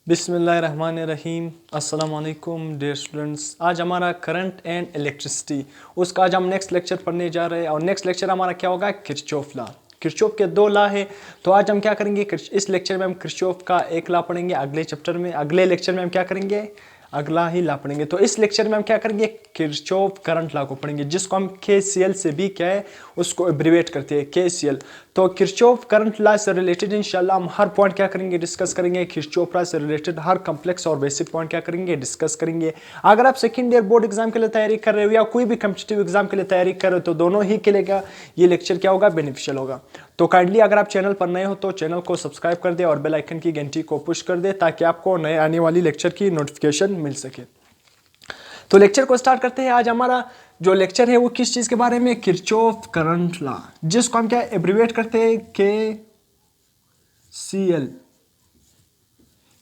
बिस्मिल्लाहिर्रहमानिर्रहीम। अस्सलाम वालेकुम डियर स्टूडेंट्स। आज हमारा करंट एंड इलेक्ट्रिसिटी, उसका आज हम नेक्स्ट लेक्चर पढ़ने जा रहे हैं और नेक्स्ट लेक्चर हमारा क्या होगा, किरचॉफ लॉ। किरचॉफ के दो लॉ है, तो आज हम क्या करेंगे, इस लेक्चर में हम किरचॉफ का एक लॉ पढ़ेंगे, अगले चैप्टर में अगले लेक्चर में हम क्या करेंगे, अगला ही लॉ पढ़ेंगे। तो इस लेक्चर में हम क्या करेंगे, किरचॉफ करंट लॉ को पढ़ेंगे, जिसको हम KCL से भी क्या है उसको एब्रीवेट करते हैं, KCL। तो किरचॉफ करंट लॉ से रिलेटेड इंशाल्लाह हम हर पॉइंट क्या करेंगे, डिस्कस करेंगे। किरचॉफ लॉ से रिलेटेड हर कॉम्प्लेक्स और बेसिक पॉइंट क्या करेंगे, डिस्कस करेंगे। अगर आप सेकंड ईयर बोर्ड एग्जाम के लिए तैयारी कर रहे हो या कोई भी कॉम्पिटिटिव एग्जाम के लिए तैयारी कर रहे हो, तो दोनों ही के लिए ये लेक्चर क्या होगा, बेनिफिशियल होगा। तो काइंडली अगर आप चैनल पर नए हो तो चैनल को सब्सक्राइब कर दे और बेल आइकन की घंटी को पुश कर दे, ताकि आपको नए आने वाली लेक्चर की नोटिफिकेशन मिल सके। तो लेक्चर को स्टार्ट करते हैं। आज हमारा जो लेक्चर है वो किस चीज के बारे में, किरचॉफ करंट लॉ, जिसको हम क्या एब्रीवेट करते हैं, KCL,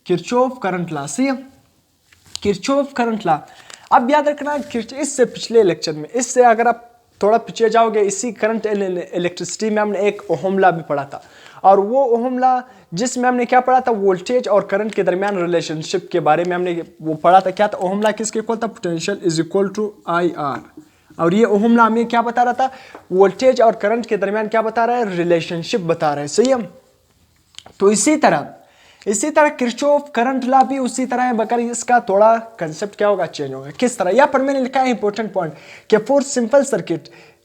किरचॉफ करंट लॉ। सी किरचॉफ करंट लॉ। अब याद रखना, इससे पिछले लेक्चर में, इससे अगर आप थोड़ा पीछे जाओगे, इसी करंट इलेक्ट्रिसिटी में हमने एक ओहम लॉ भी पढ़ा था, और वो ओहम लॉ जिसमें हमने क्या पढ़ा था, वोल्टेज और करंट के दरमियान रिलेशनशिप के बारे में हमने वो पढ़ा था। क्या था ओहम लॉ, किसके इक्वल था, potential is equal to IR। और ये ओहम लॉ हमें क्या बता रहा था, वोल्टेज और करंट के दरमियान क्या बता रहा है, रिलेशनशिप बता रहा है। सही है। तो इसी तरह किरचॉफ करंट लॉ भी उसी तरह है, मगर इसका थोड़ा कंसेप्ट क्या होगा, चेंज होगा। किस तरह, यहाँ पर मैंने लिखा है इंपॉर्टेंट पॉइंट कि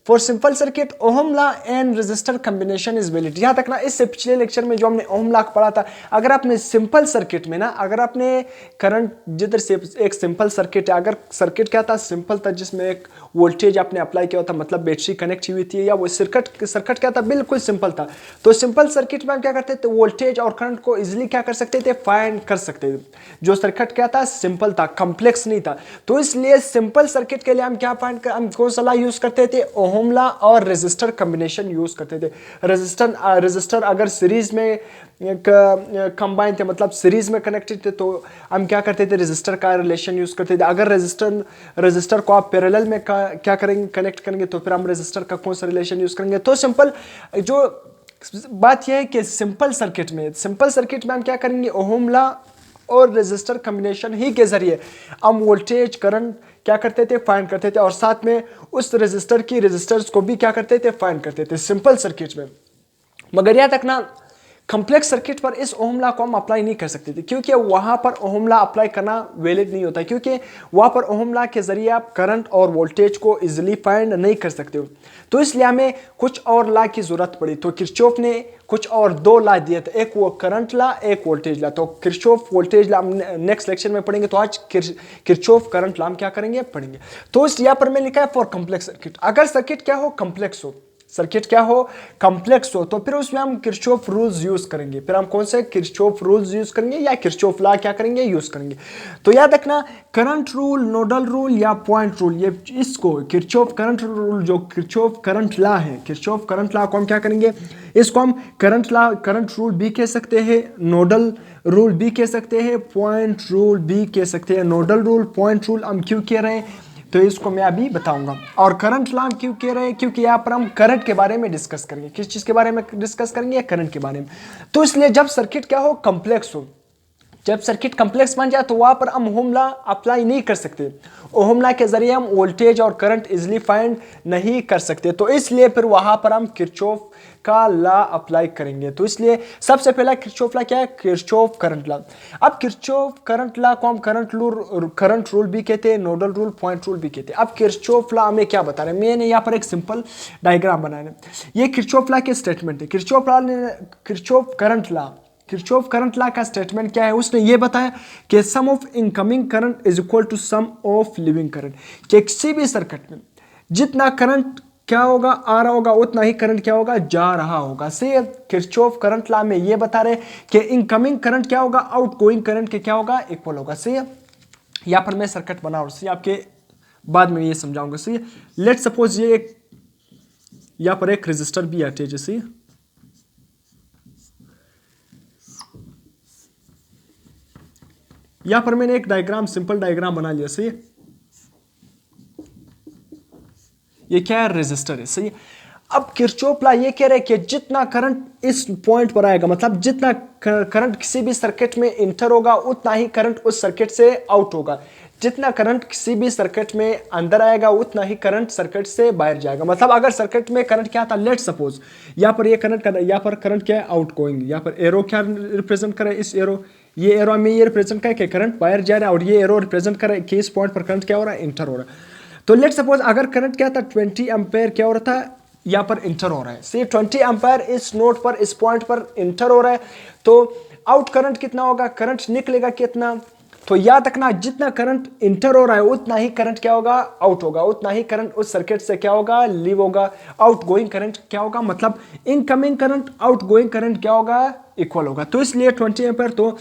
for simple circuit Ohm law and resistor combination is valid. यहाँ तक ना, इससे पिछले लेक्चर में जो हमने ओहम लॉ पढ़ा था, अगर आपने सिंपल सर्किट में ना, अगर आपने करंट जिधर से एक सिंपल सर्किट है, अगर सर्किट क्या था, सिंपल था, जिसमें एक वोल्टेज आपने अप्लाई किया था, मतलब बैटरी कनेक्ट हुई थी, या वो सर्किट क्या था, बिल्कुल सिंपल था। तो सिंपल सर्किट में हम क्या करते थे, वोल्टेज और करंट को इजिली क्या कर सकते थे, फाइंड कर सकते थे। जो सर्किट क्या था, सिंपल था, कॉम्प्लेक्स नहीं था। तो इसलिए सिंपल सर्किट के लिए हम क्या हम कौन सा लॉ यूज करते थे, ओहम लॉ और रेजिस्टर कॉम्बिनेशन यूज करते थे। रेजिस्टर अगर सीरीज में कंबाइन थे, मतलब सीरीज में कनेक्टेड थे, तो हम क्या करते थे, रेजिस्टर का रिलेशन यूज करते थे। अगर रेजिस्टर को आप पैरेलल में क्या करेंगे, कनेक्ट करेंगे, तो फिर हम रेजिस्टर का कौन सा रिलेशन यूज करेंगे। तो सिंपल जो बात यह है कि सिंपल सर्किट में हम क्या करेंगे, ओहम लॉ और रेजिस्टर कॉम्बिनेशन ही के जरिए हम वोल्टेज करंट क्या करते थे, फाइंड करते थे, और साथ में उस रेजिस्टर्स को भी क्या करते थे, फाइंड करते थे सिंपल सर्किट में। मगर याद रखना, कॉम्प्लेक्स सर्किट पर इस ओहम लॉ को हम अप्लाई नहीं कर सकते थे, क्योंकि वहां पर ओहम लॉ अप्लाई करना वैलिड नहीं होता, क्योंकि वहां पर ओहम लॉ के जरिए आप करंट और वोल्टेज को इजीली फाइंड नहीं कर सकते हो। तो इसलिए हमें कुछ और लॉ की जरूरत पड़ी। तो किरचॉफ ने कुछ और दो लॉ दिए थे, एक वो करंट लॉ, एक वोल्टेज लॉ। तो Kirchhoff voltage law next lecture में पढ़ेंगे, तो आज किरचॉफ करंट लॉ हम क्या करेंगे, पढ़ेंगे। तो इस यहाँ पर मैं लिखा है फॉर कॉम्प्लेक्स सर्किट। अगर सर्किट क्या हो, कॉम्प्लेक्स हो, तो फिर उसमें हम किरचॉफ रूल्स यूज करेंगे। फिर हम कौन से किरचॉफ रूल्स यूज करेंगे, या किरचॉफ लॉ क्या करेंगे, यूज करेंगे। तो याद रखना, करंट रूल, नोडल रूल या पॉइंट रूल, ये इसको किरचॉफ करंट रूल, जो किरचॉफ करंट लॉ है, किरचॉफ करंट लॉ को हम क्या करेंगे, इसको हम करंट रूल भी कह सकते हैं, नोडल रूल भी कह सकते हैं, पॉइंट रूल भी कह सकते हैं। नोडल रूल, पॉइंट रूल हम क्यों कह रहे हैं, तो इसको मैं अभी बताऊंगा। और करंट लॉ क्यों कह रहे हैं, क्योंकि यहाँ पर हम करंट के बारे में डिस्कस करेंगे। किस चीज के बारे में डिस्कस करेंगे, करंट के बारे में। तो इसलिए जब सर्किट क्या हो, कॉम्प्लेक्स हो, जब सर्किट कॉम्प्लेक्स बन जाए, तो वहां पर हम ओहम लॉ अप्लाई नहीं कर सकते। ओहम लॉ के जरिए हम वोल्टेज और करंट इजिली फाइंड नहीं कर सकते। तो इसलिए फिर वहां पर हम किरचॉफ का लॉ अप्लाई करेंगे। तो इसलिए सबसे पहला किरचॉफ लॉ क्या है, किरचॉफ करंट लॉ। अब किरचॉफ करंट लॉ को हम करंट रूल भी कहते हैं, नोडल रूल, पॉइंट रूल भी कहते हैं। अब किरचॉफ लॉ हमें क्या बता रहे हैं, मैंने यहाँ पर एक सिंपल डायग्राम बनाया है। ये किरचॉफ लॉ के स्टेटमेंट है। किरचॉफ करंट लॉ का स्टेटमेंट क्या है, उसने ये बताया कि sum of incoming current is equal to sum of leaving current. कि किसी भी सर्किट में जितना करंट क्या होगा, आ रहा होगा, उतना ही करंट क्या होगा, जा रहा होगा। से किरचॉफ करंट लॉ में ये बता रहे कि इनकमिंग करंट क्या होगा, आउटगोइंग करंट के क्या होगा, इक्वल होगा। सही है। यहां पर मैं सर्किट बना रहा हूं, आपके बाद में ये समझाऊंगा। सही है। लेट सपोज ये एक यहां पर एक रेजिस्टर भी है, जैसे यहां पर मैंने एक डायग्राम, सिंपल डायग्राम बना लिया। सही है। ये क्या है, रेजिस्टर है। सही है। अब किरचॉफ लॉ ये कह रहा है कि जितना करंट इस पॉइंट पर आएगा, मतलब जितना करंट किसी भी सर्किट में इंटर होगा उतना ही करंट उस सर्किट से आउट होगा। जितना करंट किसी भी सर्किट में अंदर आएगा उतना ही करंट सर्किट से बाहर जाएगा। मतलब अगर सर्किट में करंट क्या था, लेट सपोज यहाँ पर ये करंट यहाँ पर करंट क्या है, आउट गोइंग। यहाँ पर एरो क्या रिप्रेजेंट करे, इस एरो, ये एरो में ये रिप्रेजेंट करे कि करंट बाहर जा रहा है, और ये एरो रिप्रेजेंट करे कि इस पॉइंट पर करंट क्या हो रहा है, इंटर हो रहा है। तो लेट सपोज अगर करंट क्या था 20 एम्पेयर क्या हो रहा था, यहाँ पर इंटर हो रहा है। सी 20 एम्पायर इस नोड पर, इस पॉइंट पर इंटर हो रहा है, तो आउट करंट कितना होगा, करंट निकलेगा कितना। तो याद रखना जितना करंट इंटर हो रहा है उतना ही करंट क्या होगा, आउट होगा, उतना ही करंट उस सर्किट से क्या होगा, लीव होगा। आउट गोइंग करंट क्या होगा, मतलब incoming current out going current क्या होगा, इक्वल होगा। तो इसलिए 20 एम्पायर, तो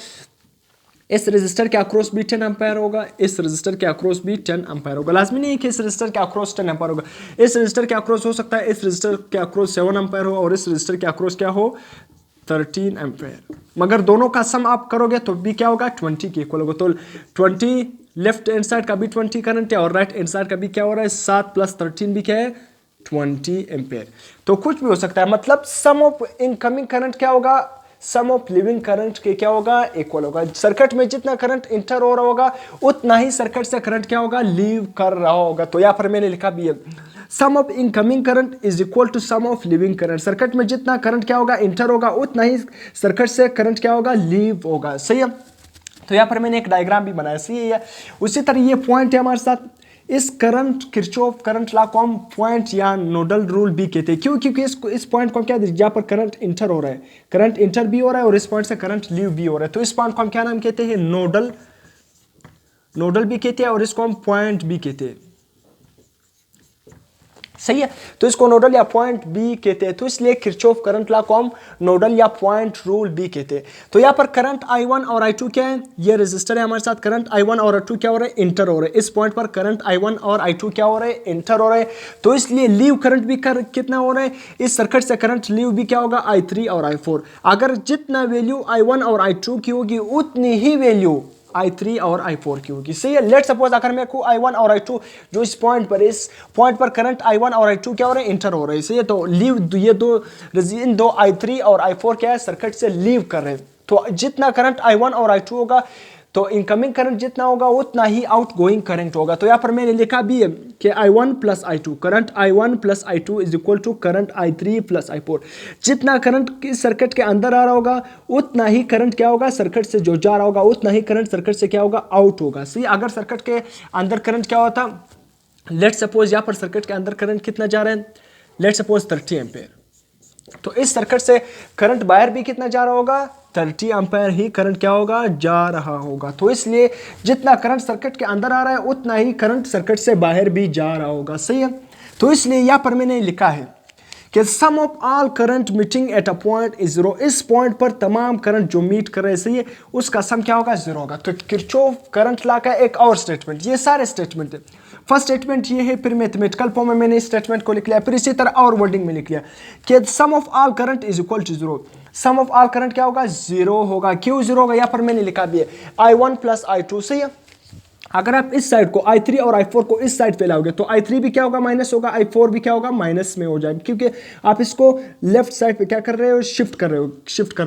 इस रेजिस्टर के अक्रॉस भी 10 एम्पायर होगा, इस रेजिस्टर के अक्रॉस भी 10 एम्पायर होगा। लाजमी नहीं है कि इस रेजिस्टर के अक्रॉस 10 एम्पायर होगा, इस रेजिस्टर के अक्रॉस हो सकता है इस रेजिस्टर के अक्रॉस 7 एम्पायर हो, और इस रेजिस्टर के अक्रॉस क्या हो, 13 एम्पायर। मगर दोनों का सम आप करोगे तो भी क्या होगा, 20 के इक्वल होगा। तो 20 लेफ्ट हैंड साइड का भी 20 करंट है, और राइट हैंड साइड का भी क्या हो रहा है, 7 + 13 भी क्या है, 20 एम्पेयर। तो कुछ भी हो सकता है, मतलब सम ऑफ इनकमिंग करंट क्या होगा, सम ऑफ लिविंग करंट के क्या होगा, इक्वल होगा। सर्किट में जितना करंट इंटर हो रहा होगा उतना ही सर्किट से करंट क्या होगा, लीव कर रहा होगा। तो यहाँ पर मैंने लिखा भी है, sum of incoming current is equal to sum of leaving current. Circuit में जितना करंट क्या होगा, इंटर होगा, उतना ही सर्किट से करंट क्या होगा, लीव होगा। सही है। तो यहाँ पर मैंने एक डायग्राम भी बनाया, सही है। उसी तरह ये पॉइंट है हमारे साथ, इस करंट किरचॉफ करंट लॉ को हम पॉइंट या नोडल रूल भी कहते हैं। क्यों, क्योंकि इस पॉइंट को हम क्या, जहाँ पर करंट इंटर हो रहा है, करंट इंटर भी हो रहा है और इस पॉइंट से करंट लीव भी हो रहा है, तो इस पॉइंट को हम क्या नाम कहते हैं, नोडल भी कहते हैं, और इसको हम पॉइंट भी कहते हैं। सही है। तो इसको नोडल या पॉइंट भी कहते हैं। तो इसलिए किरचॉफ करंट लॉ को हम नोडल या पॉइंट रूल भी कहते हैं। तो यहाँ पर करंट I1 और I2 क्या है, ये रेजिस्टर है हमारे साथ, करंट I1 और I2 क्या हो रहा है, इंटर हो रहा है। इस पॉइंट पर करंट I1 और I2 क्या हो रहा है, इंटर हो रहा है। तो इसलिए लीव करंट भी कितना हो रहा है, इस सर्किट से करंट लीव भी क्या होगा, I3 और I4। अगर जितना वैल्यू I1 और I2 की होगी उतनी ही वैल्यू I3 और I4 की होगी। सही है। लेट सपोज अगर मैं कहूँ I1 और I2, जो इस पॉइंट पर करंट I1 और I2 क्या हो रहे हैं, इंटर हो रहे हैं। सही है। तो लीव, ये इन दो I3 और I4 क्या है, सर्किट से लीव कर रहे हैं। तो जितना करंट I1 और I2 होगा, तो इनकमिंग करंट जितना होगा उतना ही आउट गोइंग करंट होगा। तो यहाँ पर मैंने लिखा भी है कि I1 + I2, current I1 + I2 is equal to current I3 + I4। जितना करंट इस सर्किट के अंदर आ रहा होगा उतना ही करंट क्या होगा, सर्किट से जो जा रहा होगा उतना ही करंट सर्किट से क्या होगा, आउट होगा। सही। अगर सर्किट के अंदर करंट क्या होता, लेट सपोज यहाँ पर सर्किट के अंदर करंट कितना जा रहा है, लेट सपोज 30 एम्पेयर, तो इस सर्किट से करंट बाहर भी कितना जा रहा होगा, 30 एम्पायर ही करंट क्या होगा, जा रहा होगा। तो इसलिए जितना करंट सर्किट के अंदर आ रहा है उतना ही करंट सर्किट से बाहर भी जा रहा होगा। सही है। तो इसलिए यहाँ पर मैंने लिखा है कि sum of all current meeting at a point is 0। इस पॉइंट पर तमाम करंट जो मीट कर रहे हैं, सही है, उसका सम क्या होगा, 0 होगा। तो किरचॉफ करंट लॉ का एक और स्टेटमेंट, ये सारे स्टेटमेंट है। फर्स्ट स्टेटमेंट ये है, फिर मैथमेटिकल फॉर्म में मैंने इस स्टेटमेंट को लिख लिया, फिर इसी तरह और वर्डिंग में लिख लिया कि sum of all current is equal to 0। Sum of all current क्या होगा, 0 होगा। क्यों 0 होगा, यहाँ पर मैंने लिखा भी है I1 + I2। सही है। अगर आप इस साइड को I3 और I4 को इस साइड पे लाओगे तो I3 भी क्या होगा, माइनस होगा, I4 भी क्या होगा, माइनस में हो जाएगा, क्योंकि आप इसको लेफ्ट साइड पे क्या कर रहे हो, शिफ्ट कर रहे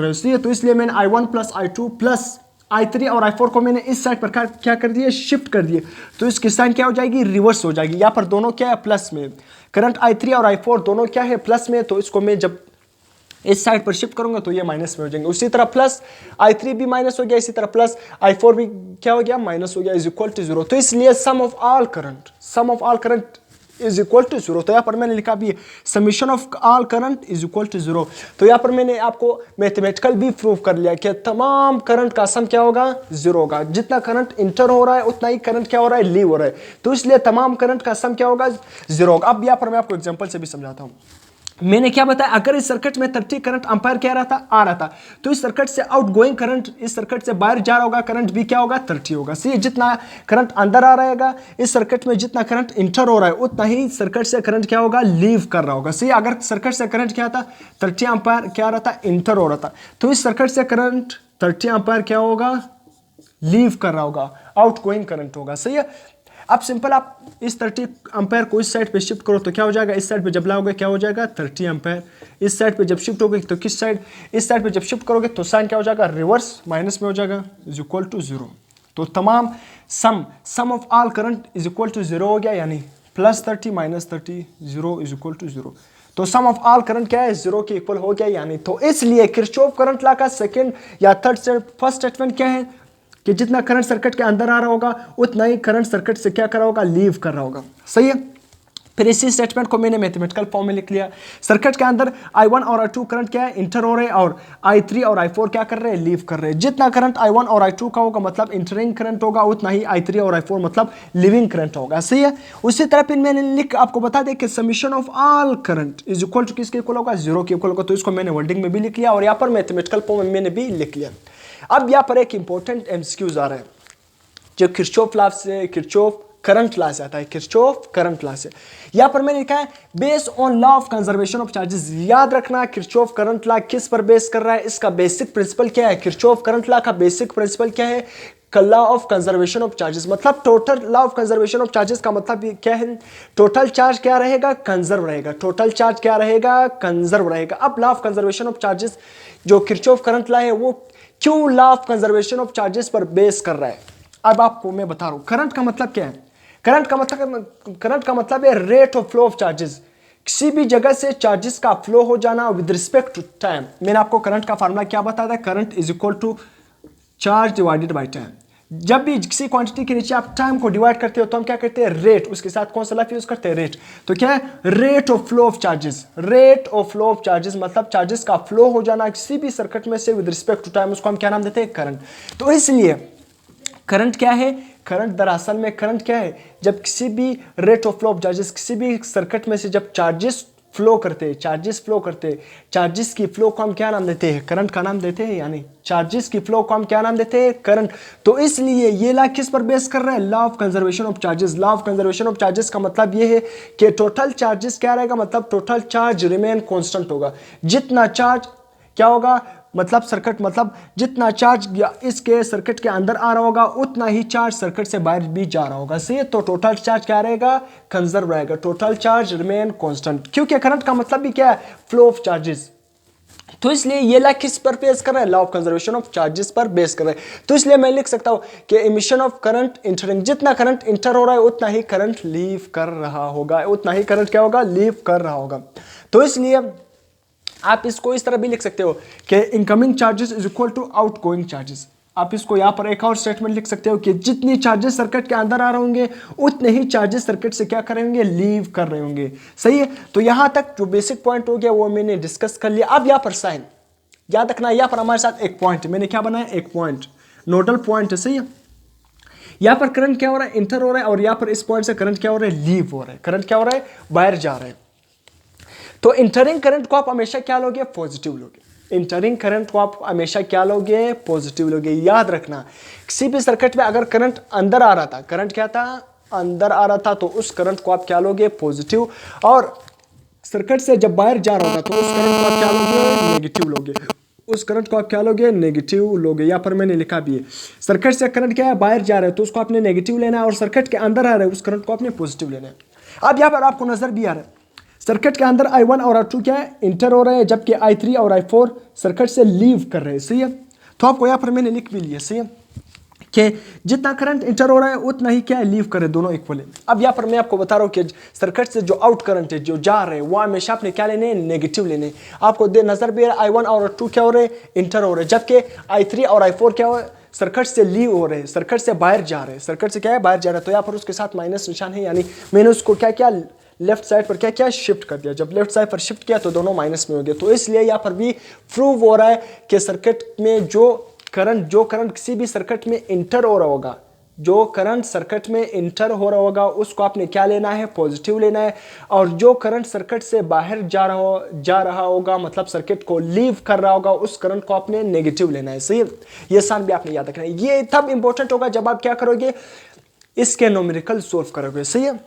हो। सही। तो इसलिए मैंने I1 + I2 + I3 और I4 को मैंने इस साइड पर क्या कर दिया, शिफ्ट कर दिए। तो इसकी साइन क्या हो जाएगी, रिवर्स हो जाएगी। यहाँ पर दोनों क्या है, प्लस में। करंट I3 और I4 दोनों क्या है, प्लस में। तो इसको मैं जब इस साइड पर शिफ्ट करूंगा तो ये माइनस में हो जाएंगे। उसी तरह प्लस I3 भी माइनस हो गया, इसी तरह प्लस I4 भी क्या हो गया, माइनस हो गया, इज इक्वल टू 0। तो इसलिए sum of all current is equal to 0। तो यहाँ पर मैंने लिखा भी है summation of all current is equal to 0। तो यहाँ पर मैंने आपको मैथमेटिकल भी प्रूव कर लिया कि तमाम करंट का सम क्या होगा, 0 होगा। जितना करंट इंटर हो रहा है उतना ही करंट क्या हो रहा है, लीव हो रहा है। तो इसलिए तमाम करंट का सम क्या होगा, 0 होगा। अब यहाँ पर मैं आपको एग्जाम्पल से भी समझाता हूँ। मैंने क्या बताया, अगर इस सर्किट में 30 करंट एम्पायर क्या आ रहा था, तो इस सर्किट से आउट गोइंग करंट, इस सर्किट से बाहर जा रहा होगा करंट भी क्या होगा, 30 होगा। सी जितना करंट अंदर आ रहेगा इस सर्किट में, जितना करंट इंटर हो रहा है उतना ही सर्किट से करंट क्या होगा, लीव कर रहा होगा। सी अगर सर्किट से करंट क्या था, 30 एम्पायर क्या आ रहा था, इंटर हो रहा था, तो इस सर्किट से करंट 30 एम्पायर क्या होगा, लीव कर रहा होगा, आउट गोइंग करंट होगा। सही है। अब सिंपल आप इस 30 एम्पायर को इस साइड पे शिफ्ट करो तो क्या हो जाएगा, इस साइड पे जब लाओगे क्या हो जाएगा 30 एम्पायर, इस साइड पे जब शिफ्ट होगे तो किस साइड, इस साइड पे जब शिफ्ट करोगे तो साइन क्या हो जाएगा, रिवर्स माइनस में हो जाएगा, इज इक्वल टू 0। तो तमाम sum of all current is equal to 0 हो गया, यानी +30 -30 0 इज इक्वल टू 0। तो सम ऑफ ऑल करंट क्या है, 0 के इक्वल हो गया, यानी तो इसलिए किरचॉफ करंट लॉ का सेकंड या थर्ड फर्स्ट स्टेटमेंट क्या है कि जितना करंट सर्किट के अंदर आ रहा होगा उतना ही करंट सर्किट से क्या कर रहा होगा, लीव कर रहा होगा। सही है। फिर इसी स्टेटमेंट को मैंने मैथमेटिकल फॉर्म में लिख लिया। सर्किट के अंदर I1 और I2 करंट क्या है, इंटर हो रहे हैं, और I3 और I4 क्या कर रहे हैं, लीव कर रहे हैं। जितना करंट I1 और I2 का होगा मतलब इंटरिंग करंट होगा, उतना ही I3 और I4 मतलब लिविंग करंट होगा। सही है। उसी तरह फिर मैंने लिख आपको बता दें कि summation of all current is equal to किसके इक्वल होगा, 0 के इक्वल होगा। तो इसको मैंने वर्डिंग में भी लिख लिया और यहाँ पर मैथमेटिकल फॉर्म में मैंने भी लिख लिया। अब यहाँ पर एक इंपॉर्टेंट एमसीक्यूज आ रहा है जो किरचॉफ लॉ से, किरचॉफ करंट लॉ से आता है, किरचॉफ करंट लॉ से। यहां पर मैंने लिखा है based on law of conservation of charges. याद रखना किरचॉफ करंट लॉ किस पर बेस कर रहा है, इसका बेसिक प्रिंसिपल क्या है, किरचॉफ करंट लॉ का बेसिक प्रिंसिपल क्या है, law of conservation of charges. मतलब total law of conservation of charges का मतलब क्या है, टोटल चार्ज क्या रहेगा, कंजर्व रहेगा। टोटल चार्ज क्या रहेगा, कंजर्व रहेगा। अब law of conservation of charges जो किरचॉफ करंट लॉ है वो क्यों law of conservation of charges पर बेस कर रहा है, अब आपको मैं बता रहा हूं। करंट का मतलब क्या है, करंट का मतलब है rate of flow of charges, किसी भी जगह से चार्जेस का फ्लो हो जाना विद रिस्पेक्ट टू टाइम। मैंने आपको करंट का फार्मूला क्या बताया था, current is equal to charge divided by time. जब भी किसी क्वांटिटी के नीचे आप टाइम को डिवाइड करते हो तो हम क्या करते हैं, रेट, उसके साथ कौन सा लफ्ज यूज करते हैं, रेट। तो क्या है, rate of flow of charges. Rate of flow of charges मतलब चार्जेस का फ्लो हो जाना किसी भी सर्किट में से विद रिस्पेक्ट टू टाइम, उसको हम क्या नाम देते हैं, करंट। तो इसलिए करंट क्या है, करंट दरअसल में करंट क्या है, जब किसी भी rate of flow of charges, किसी भी सर्किट में से जब चार्जेस फ्लो करते, चार्जेस की फ्लो को हम क्या नाम देते हैं, करंट का नाम देते हैं, यानी चार्जेस की फ्लो को हम क्या नाम देते हैं, करंट। तो इसलिए ये लॉ किस पर बेस कर रहा है, law of conservation of charges. Law of conservation of charges का मतलब ये है कि टोटल चार्जेस क्या रहेगा, मतलब टोटल चार्ज रिमेन कांस्टेंट होगा। जितना चार्ज क्या होगा, मतलब सर्किट, मतलब जितना चार्ज इसके सर्किट के अंदर आ रहा होगा उतना ही चार्ज सर्किट से बाहर भी जा रहा होगा। सही है। तो टोटल चार्ज क्या रहेगा, कंजर्व रहेगा, टोटल चार्ज रिमेन कांस्टेंट, क्योंकि करंट का मतलब भी क्या है, फ्लो ऑफ चार्जेस। तो इसलिए ये लॉ किस पर बेस कर रहा है, law of conservation of charges पर बेस कर रहा है। तो इसलिए मैं लिख सकता हूं कि इमिशन ऑफ करंट इंटरिंग, जितना करंट इंटर हो रहा है उतना ही करंट लीव कर रहा होगा, उतना ही करंट क्या होगा, लीव कर रहा होगा। तो इसलिए आप इसको इस तरह भी लिख सकते हो कि incoming charges is equal to outgoing charges. आप इसको यहां पर एक और स्टेटमेंट लिख सकते हो कि जितनी चार्जेस सर्किट के अंदर आ रहे होंगे उतने ही चार्जेस सर्किट से क्या कर रहे होंगे, लीव कर रहे होंगे। सही है। तो यहां तक जो बेसिक पॉइंट हो गया वो मैंने डिस्कस कर लिया। अब यहां पर साइन याद रखना, यहां पर हमारे साथ एक पॉइंट मैंने क्या बनाया, एक पॉइंट, नोडल पॉइंट है। सही है। यहां पर करंट क्या हो रहा है, इंटर हो रहा है, और यहां पर इस पॉइंट से करंट क्या हो रहा है, लीव हो रहा है। करंट क्या हो रहा है, बाहर जा रहा है। तो इंटरिंग करंट को आप हमेशा क्या लोगे, पॉजिटिव लोगे। इंटरिंग करंट को आप हमेशा क्या लोगे, पॉजिटिव लोगे। याद रखना किसी भी सर्किट में अगर करंट अंदर आ रहा था, करंट क्या था, अंदर आ रहा था, तो उस करंट को आप क्या लोगे, पॉजिटिव। और सर्किट से जब बाहर जा रहा होगा तो उस करंट को आप क्या लोगे, नेगेटिव लोगे। उस करंट को आप क्या लोगे, नेगेटिव लोगे। यहाँ पर मैंने लिखा भी है, सर्किट से करंट क्या है, बाहर जा रहा है तो उसको आपने नेगेटिव लेना है, और सर्किट के अंदर आ रहा है उस करंट को आपने पॉजिटिव लेना है। अब यहाँ पर आपको नजर भी आ रहा है सर्किट के अंदर I1 और I2 क्या है, इंटर हो रहे हैं, जबकि I3 और I4 सर्किट से लीव कर रहे हैं। सही है। तो आपको यहाँ पर मैंने लिख भी लिया, सही है, कि जितना करंट इंटर हो रहा है उतना ही क्या है, लीव करे, दोनों इक्वल है। अब यहाँ पर मैं आपको बता रहा हूँ कि सर्किट से जो आउट करंट है, जो जा रहे हैं, वो हमेशा आपने क्या लेने, नेगेटिव लेने। आपको नजर भी I1 और I2 क्या हो रहे हैं, इंटर हो रहे हैं, जबकि I3 और I4 क्या हो, सर्किट से लीव हो रहे हैं, सर्किट से बाहर जा रहे हैं, सर्किट से क्या है, बाहर जा रहे हैं। तो यहाँ पर उसके साथ माइनस निशान है, यानी मैंने उसको क्या किया, लेफ्ट साइड पर क्या क्या शिफ्ट कर दिया। जब लेफ्ट साइड पर शिफ्ट किया तो दोनों माइनस में हो गए। तो इसलिए यहाँ पर भी प्रूव हो रहा है कि सर्किट में जो करंट किसी भी सर्किट में इंटर हो रहा होगा, जो करंट सर्किट में इंटर हो रहा होगा उसको आपने क्या लेना है, पॉजिटिव लेना है। और जो करंट सर्किट से बाहर जा रहा होगा, मतलब सर्किट को लीव कर रहा होगा, उस करंट को आपने नेगेटिव लेना है। सही है। ये साइन भी आपने याद रखना है। ये तब इंपॉर्टेंट होगा जब आप क्या करोगे, इसके न्यूमेरिकल सोल्व करोगे। सही है।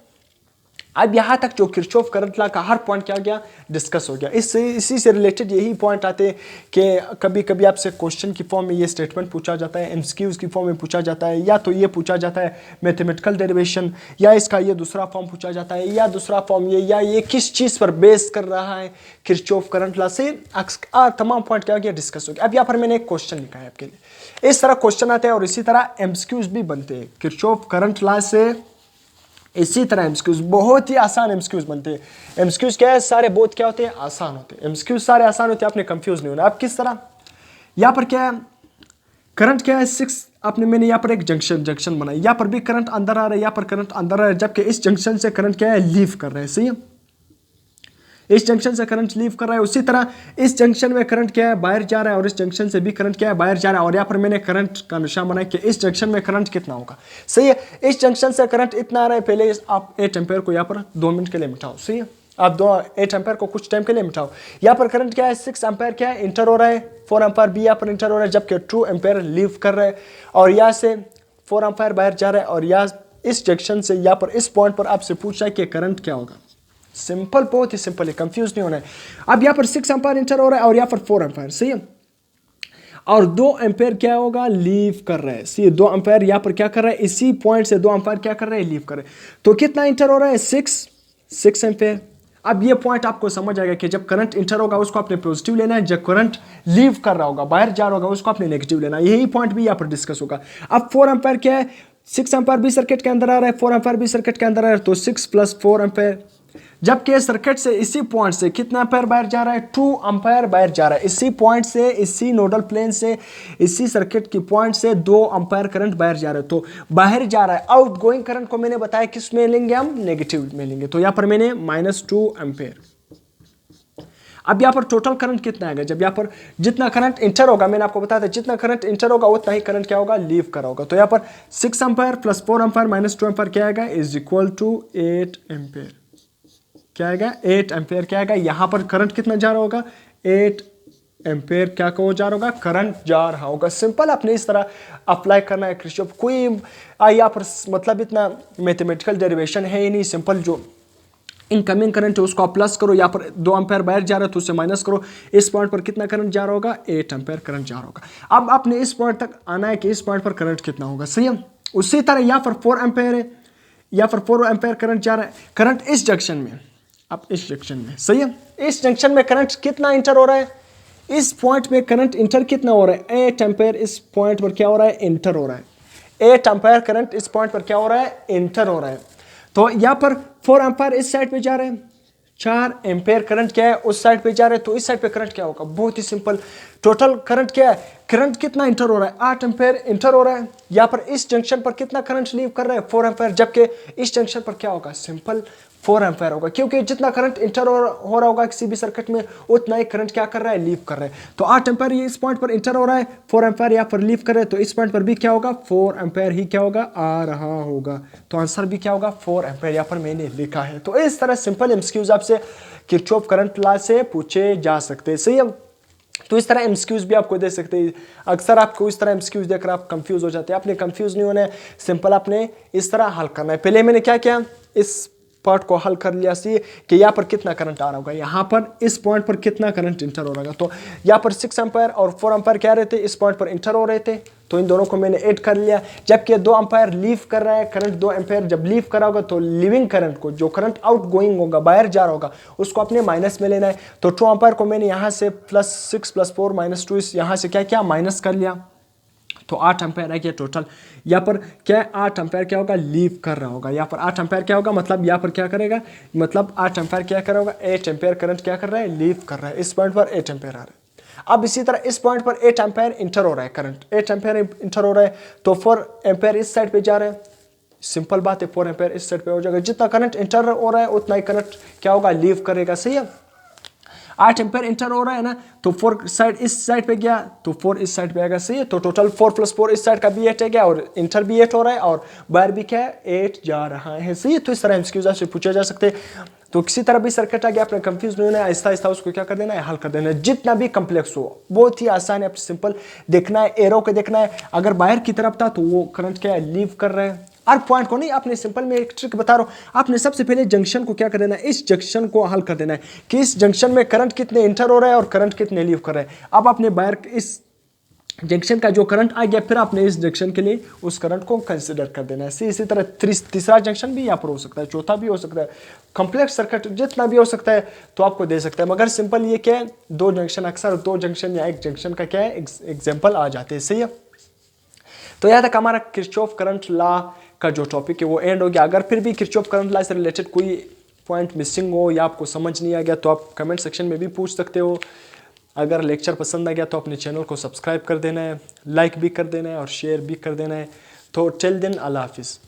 अब यहाँ तक जो किरचॉफ करंट लॉ का हर पॉइंट क्या गया, डिस्कस हो गया। इसी से रिलेटेड यही पॉइंट आते हैं कि कभी कभी आपसे क्वेश्चन की फॉर्म में ये स्टेटमेंट पूछा जाता है, एमसीक्यूज की फॉर्म में पूछा जाता है, या तो ये पूछा जाता है मैथमेटिकल डेरिवेशन, या इसका ये दूसरा फॉर्म पूछा जाता है, या दूसरा फॉर्म ये, या ये किस चीज़ पर बेस कर रहा है किरचॉफ करंट लॉ से, तमाम पॉइंट क्या हो गया, डिस्कस हो गया। अब यहाँ पर मैंने एक क्वेश्चन लिखा है आपके लिए, इस तरह क्वेश्चन आते हैं और इसी तरह एमसीक्यूज भी बनते हैं किरचॉफ करंट लॉ से। इसी तरह एमसीक्यूज बहुत ही आसान एमसीक्यूज बनते हैं। एमसीक्यूज क्या है, सारे बहुत क्या होते हैं, आसान होते हैं। एमसीक्यूज सारे आसान होते हैं, आपने कंफ्यूज नहीं होना। अब किस तरह, यहाँ पर क्या है, करंट क्या है 6, मैंने यहाँ पर एक जंक्शन बनाया, यहाँ पर भी करंट अंदर आ रहा है, यहाँ पर करंट अंदर आ रहा है, जबकि इस जंक्शन से करंट क्या है, लीव कर रहा है। सही है, इस जंक्शन से करंट लीव कर रहा है। उसी तरह इस जंक्शन में करंट क्या है, बाहर जा रहा है, और इस जंक्शन से भी करंट क्या है, बाहर जा रहा है। और यहाँ पर मैंने करंट का निशान बनाया कि इस जंक्शन में करंट कितना होगा। सही है, इस जंक्शन से करंट इतना आ रहा है। पहले आप 8 एम्पेयर को यहाँ पर 2 मिनट के लिए मिटाओ। सही है, आप 8 एम्पेयर को कुछ टाइम के लिए मिटाओ। यहाँ पर करंट क्या है, 6 एम्पेयर क्या है, इंटर हो रहा है, 4 एम्पेयर भी यहाँ पर इंटर हो रहा है, जबकि 2 एम्पेयर लीव कर रहा है, और यहाँ से 4 एम्पेयर बाहर जा रहा है। और यहाँ इस जंक्शन से यहाँ पर इस पॉइंट पर आपसे पूछा है कि करंट क्या होगा। सिंपल, बहुत ही सिंपल है, कंफ्यूज नहीं होना है। अब यहाँ पर 6 एम्पायर इंटर हो रहा है और यहाँ पर 4 एम्पायर। सही है, और 2 एम्पायर क्या होगा, लीव कर रहा है। सी 2 एम्पायर यहाँ पर क्या कर रहा है, इसी पॉइंट से 2 एम्पायर क्या कर रहे हैं, लीव कर रहे हैं। तो कितना इंटर हो रहा है, 6 एम्पायर। अब ये पॉइंट आपको समझ आएगा कि जब करंट इंटर होगा उसको आपने पॉजिटिव लेना है, जब करंट लीव कर रहा होगा, बाहर जा रहा होगा, उसको आपने नेगेटिव लेना है। यही पॉइंट भी यहाँ पर डिस्कस होगा। अब 4 एम्पायर क्या है, 6 एम्पायर भी सर्किट के अंदर आ रहा है, 4 एम्पायर भी सर्किट के अंदर आ रहा है, तो 6 + 4 एम्पायर। जबकि सर्किट से इसी पॉइंट से कितना एम्पायर बाहर जा रहा है, 2 एम्पायर बाहर जा रहा है। इसी पॉइंट से, इसी नोडल प्लेन से, इसी सर्किट की पॉइंट से 2 एम्पायर करंट बाहर जा रहा है, तो बाहर जा रहा है। आउटगोइंग करंट को मैंने बताया किस में लेंगे, हम नेगेटिव में लेंगे। तो यहां पर मैंने -2 एम्पायर। अब यहाँ पर टोटल करंट कितना आएगा, जब यहाँ पर जितना करंट इंटर होगा, मैंने आपको बताया था जितना करंट इंटर होगा उतना ही करंट क्या होगा, लीव करा होगा। तो यहाँ पर 6 एम्पायर + 4 एम्पायर -2 एम्पायर क्या आएगा, = 8 एम्पायर। क्या आएगा, 8 एम्पेयर क्या आएगा। यहाँ पर करंट कितना जा रहा होगा, 8 एम्पेयर क्या को जा रहा होगा, करंट जा रहा होगा। सिंपल, आपने इस तरह अप्लाई करना है किरचॉफ। कोई यहाँ पर मतलब इतना मैथमेटिकल डेरिवेशन है ही नहीं। सिंपल, जो इनकमिंग करंट है उसको आप प्लस करो, यहाँ पर 2 एम्पेयर बाहर जा रहा है तो उससे माइनस करो। इस पॉइंट पर कितना करंट जा रहा होगा, 8 एम्पेयर करंट जा रहा होगा। अब आपने इस पॉइंट तक आना है कि इस पॉइंट पर करंट कितना होगा। सही है, उसी तरह यहाँ पर 4 एम्पेयर है, यहाँ पर 4 एम्पेयर करंट जा रहा है। करंट इस जंक्शन में, अब इस जंक्शन में, सही है, इस जंक्शन में करंट कितना इंटर हो रहा है, इस पॉइंट में करंट इंटर कितना हो रहा है, 8 एम्पेयर इस पॉइंट पर क्या हो रहा है, इंटर हो रहा है। 8 एम्पेयर करंट इस पॉइंट पर क्या हो रहा है, इंटर हो रहा है। तो यहाँ पर 4 एम्पेयर इस साइड पे जा रहे हैं, 4 एम्पेयर करंट क्या है, उस साइड पे जा रहे हैं, तो इस साइड पे करंट क्या होगा, बहुत ही सिंपल। टोटल करंट क्या है, करंट कितना इंटर हो रहा है, 8 एम्पेयर इंटर हो रहा है। यहाँ पर इस जंक्शन पर कितना करंट लीव कर रहा है, 4 एम्पेयर, जबकि इस जंक्शन पर क्या होगा, सिंपल 4 एम्पेयर होगा, क्योंकि जितना करंट इंटर हो रहा होगा किसी भी सर्किट में उतना ही करंट क्या कर रहा है, लीव कर रहा है। तो 8 एम्पेयर ये इस पॉइंट पर इंटर हो रहा है, 4 एम्पेयर यहाँ पर लीव कर रहे हैं, तो इस पॉइंट पर भी क्या होगा, 4 एम्पेयर ही क्या होगा, आ रहा होगा। तो आंसर भी क्या होगा, 4 एम्पेयर यहाँ पर मैंने लिखा है। तो इस तरह सिंपल एमसीक्यूज आपसे किरचॉफ करंट लॉ से पूछे जा सकते हैं। सही है, तो इस तरह एमसीक्यूज भी आपको दे सकते हैं। अक्सर आपको इस तरह एमसीक्यूज देखकर आप कंफ्यूज हो जाते हैं। आपने कंफ्यूज नहीं होना है, सिंपल आपने इस तरह हल करना है। पहले मैंने क्या किया, इस पार्ट को हल कर लिया सी कि यहाँ पर कितना करंट आ रहा होगा, यहाँ पर इस पॉइंट पर कितना करंट इंटर हो रहा होगा। तो यहाँ पर 6 एम्पायर और 4 एम्पायर क्या रहे थे, इस पॉइंट पर इंटर हो रहे थे, तो इन दोनों को मैंने ऐड कर लिया। जबकि 2 एम्पायर लीव कर रहा है करंट, 2 एम्पायर जब लीव करा होगा तो लिविंग करंट को, जो करंट आउट गोइंग होगा, बाहर जा रहा होगा, उसको अपने माइनस में लेना है। तो 2 एम्पायर को मैंने यहाँ से +6 + 4 -2 यहाँ से क्या किया, माइनस कर लिया, तो 8 एम्पेयर है क्या टोटल। यहाँ पर क्या है, 8 एम्पेयर क्या होगा, लीव कर रहा होगा। यहाँ पर 8 एम्पेयर क्या होगा, मतलब यहाँ पर क्या करेगा, मतलब 8 एम्पेयर क्या कर रहा होगा, 8 एम्पेयर करंट क्या कर रहा है, लीव कर रहा है। इस पॉइंट पर 8 एम्पेयर आ रहा है। अब इसी तरह इस पॉइंट पर 8 एम्पेयर इंटर हो रहा है, करंट 8 एम्पेयर इंटर हो रहा है, तो 4 एम्पेयर इस साइड पे जा रहे हैं। सिंपल बात है, 4 एम्पेयर इस साइड पे हो जाएगा। जितना करंट इंटर हो रहा है उतना ही करंट क्या होगा, लीव करेगा। सही है, 8 एम्पेयर इंटर हो रहा है ना, तो 4 साइड इस साइड पे गया तो 4 इस साइड पे आएगा। सही है, तो टोटल 4 + 4 इस साइड का भी 8 है गया, और इंटर भी 8 हो रहा है, और बाहर भी क्या है, 8 जा रहा है। सही है, तो इस तरह एमसीक्यूज से पूछे जा सकते हैं। तो किसी तरह भी सर्किट आ गया, आपने कंफ्यूज नहीं होना है, आहिस्ता आहिस्ता उसको क्या कर देना है, हल कर देना है। जितना भी कम्प्लेक्स हो, बहुत ही आसान है, सिंपल देखना है, एरो के देखना है। अगर बाहर की तरफ था तो वो करंट क्या है, लीव कर रहे हैं। हर पॉइंट को नहीं, आपने सिंपल में एक ट्रिक बता रहा हूँ। आपने सबसे पहले जंक्शन को क्या कर देना है, इस जंक्शन को हल कर देना है कि इस जंक्शन में करंट कितने इंटर हो रहा है और करंट कितने लीव कर रहा है। अब आपने वायर इस जंक्शन का जो करंट आ गया, फिर आपने इस जंक्शन के लिए उस करंट को कंसिडर कर देना है। इसी तरह तीसरा जंक्शन भी यहाँ पर हो सकता है, चौथा भी हो सकता है, कॉम्प्लेक्स सर्किट जितना भी हो सकता है तो आपको दे सकता है। मगर सिंपल ये क्या है, दो जंक्शन, अक्सर दो जंक्शन या एक जंक्शन का क्या है एग्जाम्पल आ जाते हैं। सही है, तो यहाँ तक हमारा किरचॉफ करंट लॉ का जो टॉपिक है वो एंड हो गया। अगर फिर भी किरचॉफ करंट लॉ से रिलेटेड कोई पॉइंट मिसिंग हो या आपको समझ नहीं आ गया तो आप कमेंट सेक्शन में भी पूछ सकते हो। अगर लेक्चर पसंद आ गया तो अपने चैनल को सब्सक्राइब कर देना है, लाइक भी कर देना है और शेयर भी कर देना है। तो टिल देन, अल्लाह हाफिज़।